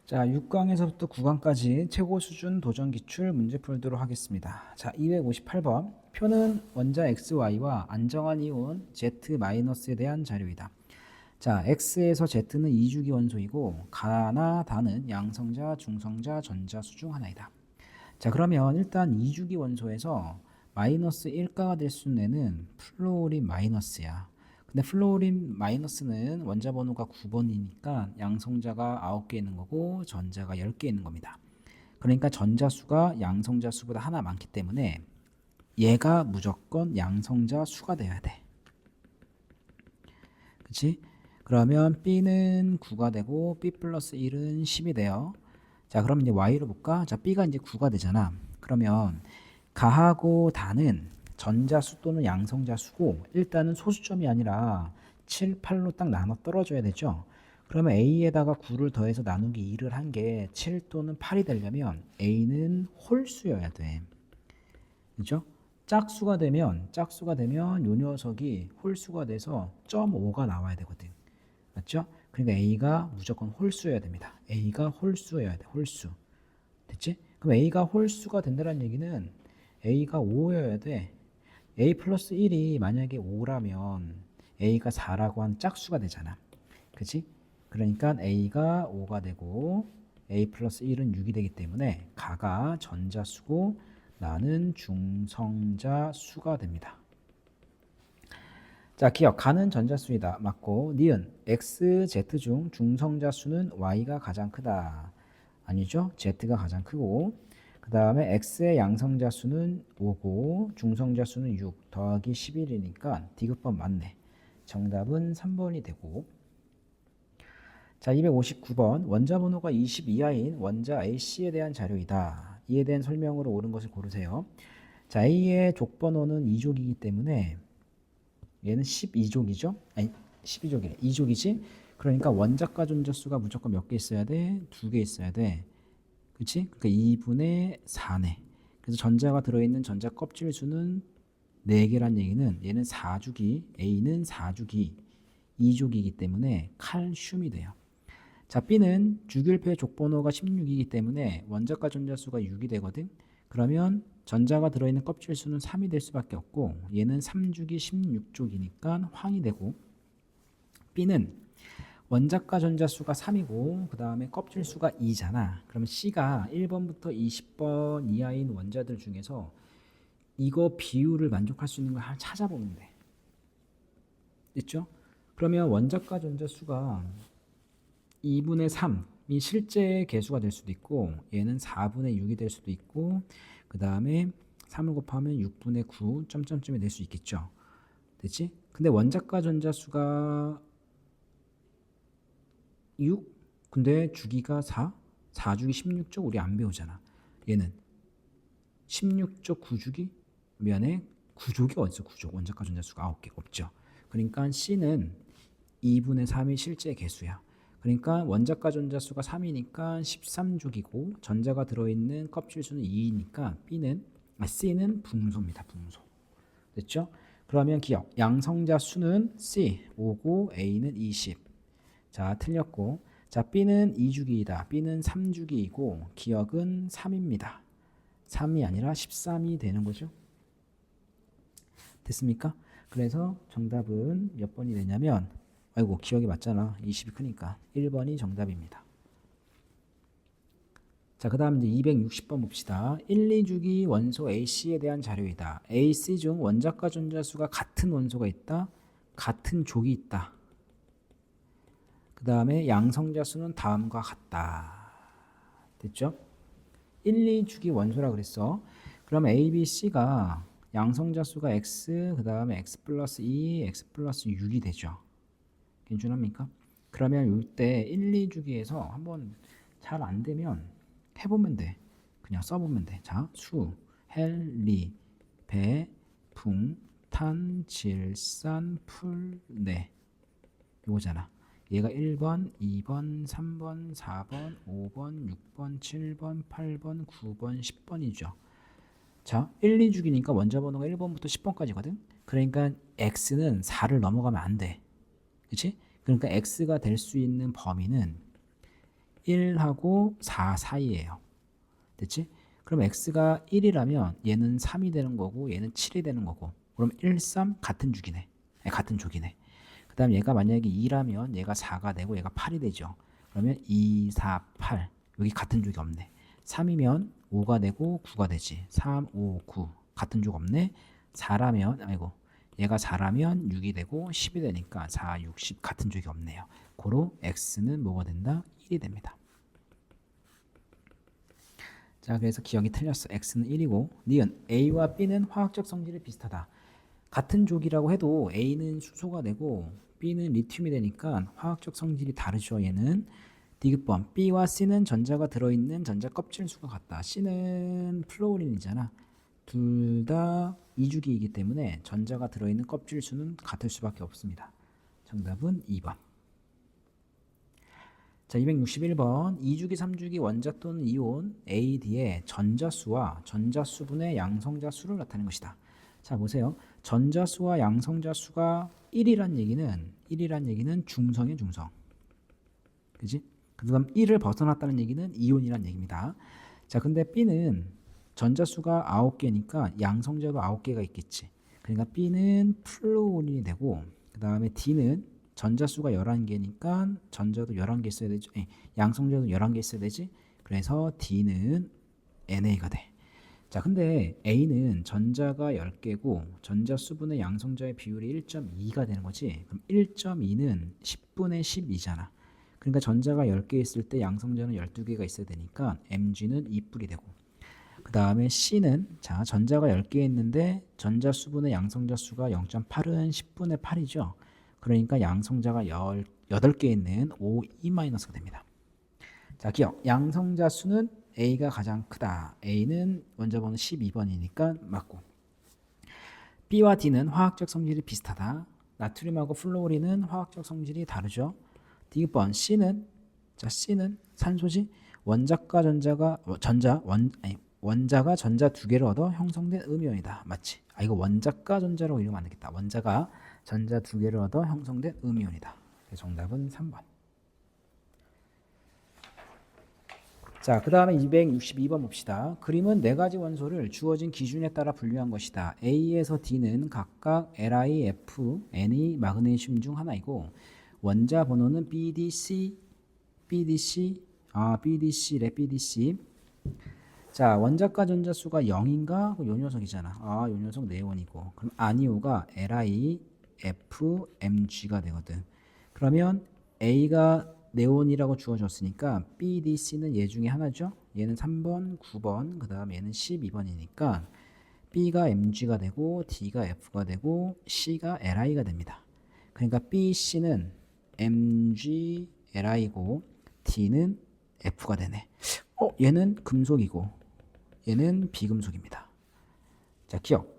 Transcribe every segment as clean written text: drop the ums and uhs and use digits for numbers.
자, 6강에서부터 9강까지 최고 수준 도전 기출 문제 풀도록 하겠습니다. 자, 258번. 표는 원자 XY와 안정한 이온 Z-에 대한 자료이다. 자, X에서 Z는 이주기 원소이고 가나 다는 양성자, 중성자, 전자수 중 하나이다. 자, 그러면 일단 이주기 원소에서 마이너스 1가가 될 수 있는 애는 플로린 마이너스야. 근데 플로린 마이너스는 원자 번호가 9번이니까 양성자가 9개 있는 거고 전자가 10개 있는 겁니다. 그러니까 전자수가 양성자 수보다 하나 많기 때문에 얘가 무조건 양성자 수가 돼야 돼. 그치? 그러면 B는 9가 되고 B 플러스 1은 10이 돼요. 자, 그럼 이제 Y로 볼까? 자, B가 이제 9가 되잖아. 그러면 가하고 다는 전자수 또는 양성자수고 일단은 소수점이 아니라 7, 8로 딱 나눠 떨어져야 되죠. 그러면 A에다가 9를 더해서 나누기 2를 한 게 7 또는 8이 되려면 A는 홀수여야 돼. 그죠? 짝수가 되면 요 녀석이 홀수가 돼서 0.5가 나와야 되거든. 맞죠? 그러니까 A가 무조건 홀수여야 됩니다. A가 홀수여야 돼. 홀수. 됐지? 그럼 A가 홀수가 된다는 얘기는 A가 5여야 돼. A 플러스 1이 만약에 5라면 A가 4라고 한 짝수가 되잖아. 그치? 그러니까 A가 5가 되고 A 플러스 1은 6이 되기 때문에 가가 전자수고 나는 중성자 수가 됩니다. 자, 기억. 가는 전자수이다. 맞고 니은 X, Z 중 중성자 수는 Y가 가장 크다. 아니죠? Z가 가장 크고 그 다음에 X의 양성자 수는 5고 중성자 수는 6 더하기 11이니까 D급번 맞네. 정답은 3번이 되고 자, 259번 원자 번호가 22하인 원자 AC에 대한 자료이다. 이에 대한 설명으로 옳은 것을 고르세요. 자, A의 족번호는 2족이기 때문에 얘는 12족이죠? 아니 12족이래. 2족이지? 그러니까 원자과 전자수가 무조건 몇 개 있어야 돼? 2개 있어야 돼. 그치? 그러니까 2분의 4네. 그래서 전자가 들어있는 전자 껍질 수는 4개란 얘기는 얘는 4주기, A는 4주기, 2족이기 때문에 칼슘이 돼요. 자, B는 주기율표의 족번호가 16이기 때문에 원자과 전자수가 6이 되거든. 그러면 전자가 들어있는 껍질 수는 3이 될 수밖에 없고 얘는 3주기 16족이니까 황이 되고 B는 원자과 전자수가 3이고 그 다음에 껍질 수가 2잖아. 그러면 C가 1번부터 20번 이하인 원자들 중에서 이거 비율을 만족할 수 있는 걸 찾아보면 돼. 됐죠? 그러면 원자과 전자수가 2분의 3이 실제 개수가 될 수도 있고 얘는 4분의 6이 될 수도 있고 그 다음에 3을 곱하면 6분의 9 점점점이 될 수 있겠죠. 됐지? 근데 원자과 전자수가 6? 근데 주기가 4? 4주기 16쪽 우리 안 배우잖아. 얘는 16쪽 9주기? 미안해. 9족이 어디서 9족? 원자과 전자수가 9개 없죠. 그러니까 C는 2분의 3이 실제 개수야. 그러니까 원자과 전자수가 3이니까 13족이고 전자가 들어있는 껍질수는 2이니까 C는 붕소입니다. 붕소. 됐죠? 그러면 기억. 양성자 수는 C 5고 A는 20. 자, 틀렸고. 자, B는 2주기이다. B는 3주기이고 기억은 3입니다. 3이 아니라 13이 되는 거죠. 됐습니까? 그래서 정답은 몇 번이 되냐면 아이고 기억이 맞잖아. 20이 크니까 1번이 정답입니다. 자, 그 다음 이제 260번 봅시다. 1, 2주기 원소 AC에 대한 자료이다. AC 중 원자과 전자수가 같은 원소가 있다. 같은 족이 있다. 그 다음에 양성자 수는 다음과 같다. 됐죠? 1, 2주기 원소라 그랬어. 그럼 A, B, C가 양성자 수가 X, 그 다음에 X 플러스 2, X 플러스 6이 되죠. 괜찮습니까? 그러면 이때 1, 2주기에서 한번 잘 안 되면 해보면 돼. 그냥 써보면 돼. 자, 수, 헬, 리, 배, 붕, 탄, 질산, 풀, 네. 이거잖아. 얘가 1번, 2번, 3번, 4번, 5번, 6번, 7번, 8번, 9번, 10번이죠. 자, 1, 2주기니까 원자 번호가 1번부터 10번까지거든. 그러니까 X는 4를 넘어가면 안 돼. 그치? 그러니까 X가 될 수 있는 범위는 1하고 4 사이예요. 됐지? 그럼 x가 1이라면 얘는 3이 되는 거고 얘는 7이 되는 거고 그럼 1, 3 같은 주기네. 아니, 같은 족이네. 그 다음 얘가 만약에 2라면 얘가 4가 되고 얘가 8이 되죠. 그러면 2, 4, 8 여기 같은 족이 없네. 3이면 5가 되고 9가 되지. 3, 5, 9 같은 족 없네. 4라면 아이고 얘가 4라면 6이 되고 10이 되니까 4, 6, 10 같은 족이 없네요. 고로 x는 뭐가 된다? 1이 됩니다. 자, 그래서 기억이 틀렸어. x는 1이고 니은 a와 b는 화학적 성질이 비슷하다. 같은 족이라고 해도 a는 수소가 되고 b는 리튬이 되니까 화학적 성질이 다르죠. 얘는 디귿번 b와 c는 전자가 들어있는 전자 껍질 수가 같다. c는 플로린이잖아. 둘 다 이주기이기 때문에 전자가 들어있는 껍질 수는 같을 수밖에 없습니다. 정답은 2번. 자, 261번 2주기 3주기 원자 또는 이온 AD의 전자수와 전자수분의 양성자 수를 나타내는 것이다. 자, 보세요. 전자수와 양성자 수가 1이란 얘기는 중성의 중성. 그지? 그다음 1을 벗어났다는 얘기는 이온이란 얘기입니다. 자, 근데 B는 전자수가 9개니까 양성자도 9개가 있겠지. 그러니까 B는 플루오린이 되고 그다음에 D는 전자수가 11개니까 전자도 11개 있어야 되죠. 양성자도 11개 있어야 되지. 그래서 D는 NA가 돼. 자, 근데 A는 전자가 10개고 전자수분의 양성자의 비율이 1.2가 되는 거지. 그럼 1.2는 10분의 12잖아. 그러니까 전자가 10개 있을 때 양성자는 12개가 있어야 되니까 Mg는 2뿔이 되고 그 다음에 C는 자 전자가 10개 있는데 전자수분의 양성자 수가 0.8은 10분의 8이죠. 그러니까 양성자가 18개 있는 O2-가 됩니다. 자, 기억. 양성자 수는 A가 가장 크다. A는 원자 번호 12번이니까 맞고. B와 D는 화학적 성질이 비슷하다. 나트륨하고 플로린은 화학적 성질이 다르죠. D번 C는 산소지. 원자가 전자 두 개를 얻어 형성된 음이온이다. 맞지? 아, 이거 원자가 전자라고 이러면 안 되겠다. 원자가 전자 두 개를 얻어 형성된 음이온이다. 정답은 3번. 자, 그 다음에 262번 봅시다. 그림은 네 가지 원소를 주어진 기준에 따라 분류한 것이다. A에서 D는 각각 Li, F, Ni, 마그네슘 중 하나이고 원자 번호는 BDC래, BDC. 자, 원자가 전자수가 0인가? 요 녀석이잖아. 아, 요 녀석 네온이고. 그럼 아니오가 Li, F, Mg가 되거든. 그러면 A가 네온이라고 주어졌으니까 BDC는 얘 중에 하나죠. 얘는 3번, 9번, 그 다음 얘는 12번이니까 B가 Mg가 되고 D가 F가 되고 C가 Li가 됩니다. 그러니까 BC는 Mg, Li고 D는 F가 되네. 얘는 금속이고 얘는 비금속입니다. 자, 기억.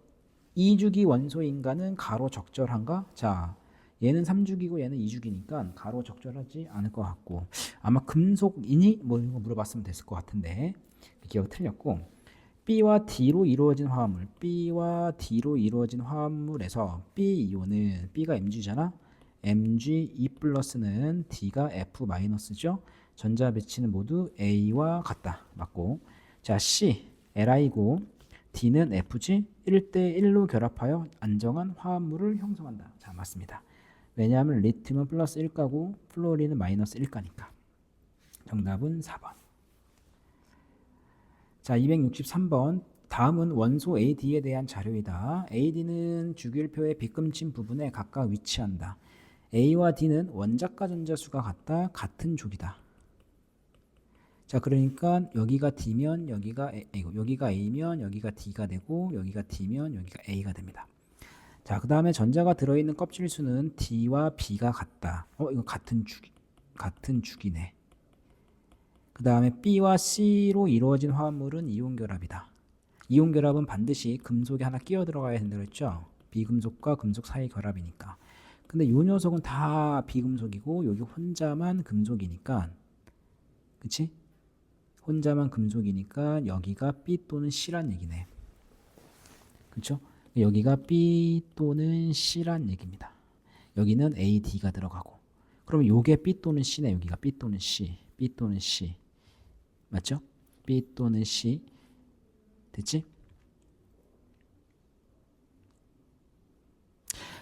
2주기 원소인간은 가로 적절한가? 자, 얘는 3주기고 얘는 2주기니까 가로 적절하지 않을 것 같고 아마 금속이니? 뭐 이런 거 물어봤으면 됐을 것 같은데 기억 틀렸고 B와 D로 이루어진 화합물에서 B이온은 B가 Mg잖아. Mg2 플러스는 D가 F 마이너스죠. 전자 배치는 모두 A와 같다. 맞고. 자, C, Li고 D는 F지. 1대1로 결합하여 안정한 화합물을 형성한다. 자, 맞습니다. 왜냐하면 리튬은 플러스 1가고 플로린은 마이너스 1가니까. 정답은 4번. 자, 263번. 다음은 원소 AD에 대한 자료이다. AD는 주기율표의 빗금친 부분에 각각 위치한다. A와 D는 원자가 전자수가 같다. 같은 족이다. 자, 그러니까 여기가 D면 여기가 A면 여기가 D가 되고 여기가 D면 여기가 A가 됩니다. 자, 그 다음에 전자가 들어있는 껍질 수는 D와 B가 같다. 이거 같은 주기네. 그 다음에 B와 C로 이루어진 화합물은 이온결합이다. 이온결합은 반드시 금속이 하나 끼어 들어가야 된다고 했죠. 비금속과 금속 사이 결합이니까. 근데 이 녀석은 다 비금속이고 여기 혼자만 금속이니까, 그치? 혼자만 금속이니까 여기가 B 또는 C란 얘기네. 그쵸? 여기가 B 또는 C란 얘기입니다. 여기는 A, D가 들어가고 그러면 요게 B 또는 C네. 여기가 B 또는 C. B 또는 C. 맞죠? B 또는 C. 됐지?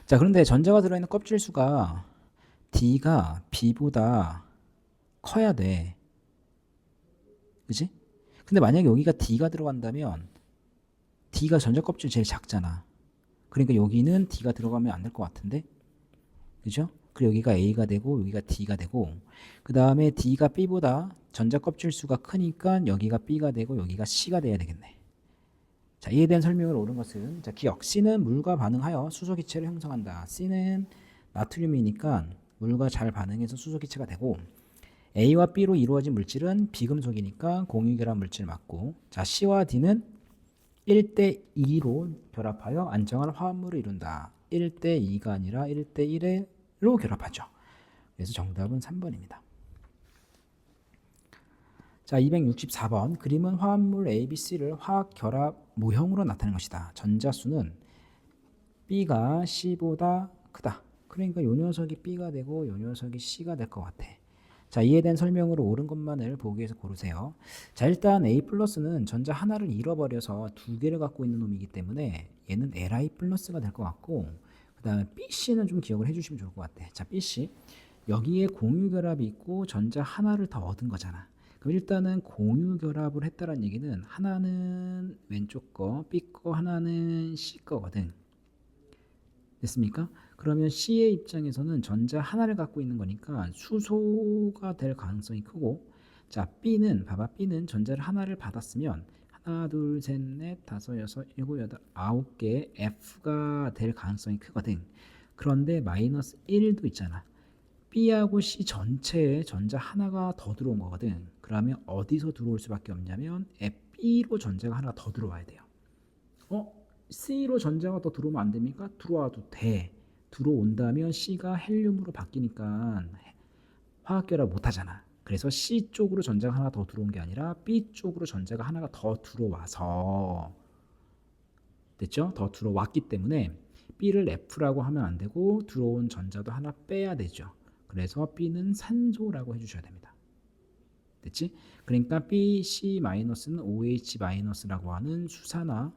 자, 그런데 전자가 들어있는 껍질 수가 D가 B보다 커야 돼. 그치? 근데 만약에 여기가 D가 들어간다면 D가 전자 껍질 제일 작잖아. 그러니까 여기는 D가 들어가면 안 될 것 같은데? 그죠? 그리고 여기가 A가 되고 여기가 D가 되고 그 다음에 D가 B보다 전자 껍질 수가 크니까 여기가 B가 되고 여기가 C가 돼야 되겠네. 자, 이에 대한 설명을 옳은 것은 자, 기억 C는 물과 반응하여 수소기체를 형성한다. C는 나트륨이니까 물과 잘 반응해서 수소기체가 되고 A와 B로 이루어진 물질은 비금속이니까 공유결합 물질 맞고 자, C와 D는 1대2로 결합하여 안정한 화합물을 이룬다. 1대2가 아니라 1대1로 결합하죠. 그래서 정답은 3번입니다. 자, 264번 그림은 화합물 A, B, C를 화학 결합 모형으로 나타낸 것이다. 전자수는 B가 C보다 크다. 그러니까 요 녀석이 B가 되고 요 녀석이 C가 될 것 같아. 자, 이에 대한 설명으로 옳은 것만을 보기에서 고르세요. 자, 일단 A 플러스는 전자 하나를 잃어버려서 두 개를 갖고 있는 놈이기 때문에 얘는 Li 플러스가 될 것 같고 그 다음에 BC는 좀 기억을 해주시면 좋을 것 같아. 자, BC 여기에 공유 결합이 있고 전자 하나를 더 얻은 거잖아. 그럼 일단은 공유 결합을 했다는 얘기는 하나는 왼쪽 거, B 거, 하나는 C 거거든. 됐습니까? 그러면 C의 입장에서는 전자 하나를 갖고 있는 거니까 수소가 될 가능성이 크고 자, B는 봐봐. B는 전자를 하나를 받았으면 하나, 둘, 셋, 넷, 다섯, 여섯, 일곱, 여덟, 아홉 개 F가 될 가능성이 크거든. 그런데 마이너스 1도 있잖아. B하고 C 전체에 전자 하나가 더 들어온 거거든. 그러면 어디서 들어올 수밖에 없냐면 B로 전자가 하나 더 들어와야 돼요. C로 전자가 더 들어오면 안 됩니까? 들어와도 돼. 들어온다면 C가 헬륨으로 바뀌니까 화학결합 못 하잖아. 그래서 C 쪽으로 전자가 하나 더 들어온 게 아니라 B 쪽으로 전자가 하나가 더 들어와서 됐죠? 더 들어왔기 때문에 B를 F라고 하면 안 되고 들어온 전자도 하나 빼야 되죠. 그래서 B는 산소라고 해주셔야 됩니다. 됐지? 그러니까 BC-는 OH-라고 하는 수산화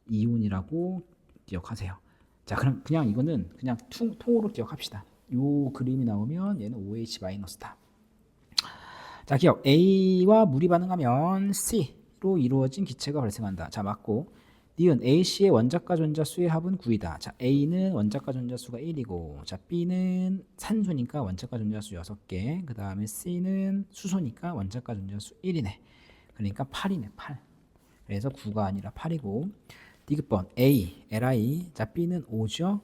이온이라고 기억하세요. 자, 그럼 그냥 이거는 그냥 통으로 기억합시다. 요 그림이 나오면 얘는 OH-다. 자, 기억. A와 물이 반응하면 C로 이루어진 기체가 발생한다. 자, 맞고. 니은 AC의 원자과 전자 수의 합은 9이다. 자, A는 원자과 전자 수가 1이고, 자, B는 산소니까 원자과 전자 수 6개. 그 다음에 C는 수소니까 원자과 전자 수 1이네. 그러니까 8이네, 8. 그래서 9가 아니라 8이고, 디귿번 A, Li, 자, B는 5죠.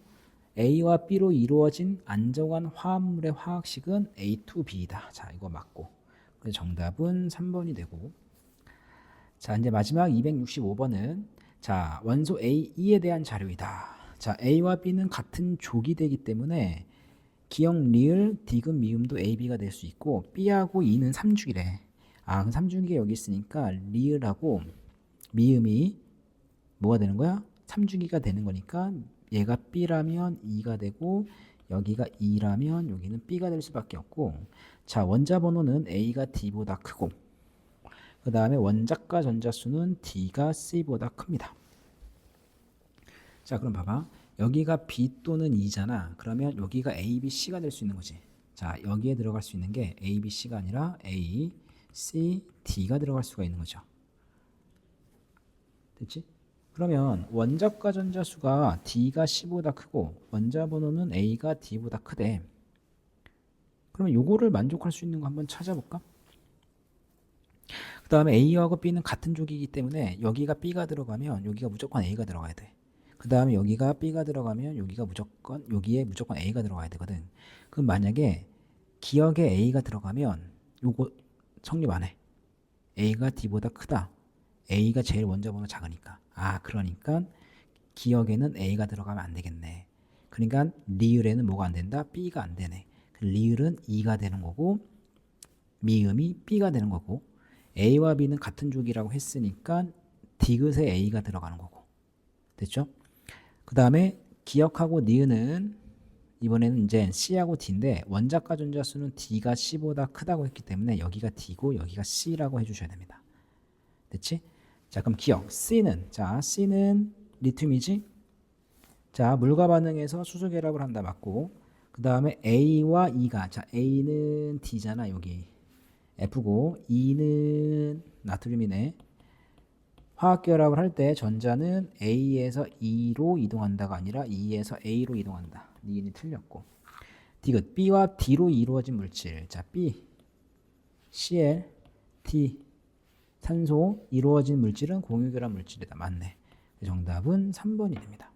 A와 B로 이루어진 안정한 화합물의 화학식은 A2B이다. 자, 이거 맞고. 그래서 정답은 3번이 되고. 자, 이제 마지막 265번은 자, 원소 A, E에 대한 자료이다. 자, A와 B는 같은 족이 되기 때문에 기억 리을, 디귿, 미음도 A, B가 될 수 있고 B하고 E는 3죽이래. 아, 그럼 3죽이가 여기 있으니까 리을하고 미음이 뭐가 되는 거야? 3주기가 되는 거니까 얘가 B라면 E가 되고 여기가 E라면 여기는 B가 될 수밖에 없고 자, 원자 번호는 A가 D보다 크고 그 다음에 원자과 전자수는 D가 C보다 큽니다. 자, 그럼 봐봐. 여기가 B 또는 E잖아. 그러면 여기가 A, B, C가 될 수 있는 거지. 자, 여기에 들어갈 수 있는 게 A, B, C가 아니라 A, C, D가 들어갈 수가 있는 거죠. 됐지? 그러면 원자과 전자수가 D가 C보다 크고 원자 번호는 A가 D보다 크대. 그러면 요거를 만족할 수 있는 거 한번 찾아볼까? 그 다음에 A하고 B는 같은 족이기 때문에 여기가 B가 들어가면 여기가 무조건 A가 들어가야 돼. 그 다음에 여기가 B가 들어가면 여기에 무조건 A가 들어가야 되거든. 그럼 만약에 기억에 A가 들어가면 요거 성립 안 해. A가 D보다 크다. A가 제일 원자 번호 작으니까. 아, 그러니까 기억에는 A가 들어가면 안 되겠네. 그러니까 리을에는 뭐가 안 된다? B가 안 되네. 리을은 E가 되는 거고 미음이 B가 되는 거고 A와 B는 같은 족이라고 했으니까 디귿에 A가 들어가는 거고. 됐죠? 그 다음에 기억하고 니은은 이번에는 이제 C하고 D인데 원자과 전자수는 D가 C보다 크다고 했기 때문에 여기가 D고 여기가 C라고 해주셔야 됩니다. 됐지? 자, 그럼 기억. C는 리튬이지? 자, 물과 반응해서 수소 결합을 한다. 맞고. 그 다음에 A와 E가, 자, A는 D잖아, 여기. F고, E는 나트륨이네. 화학 결합을 할 때 전자는 A에서 E로 이동한다가 아니라 E에서 A로 이동한다. 니은이 틀렸고. 디귿. B와 D로 이루어진 물질. 자, B, Cl, D, 산소 이루어진 물질은 공유결합 물질이다. 맞네. 정답은 3번이 됩니다.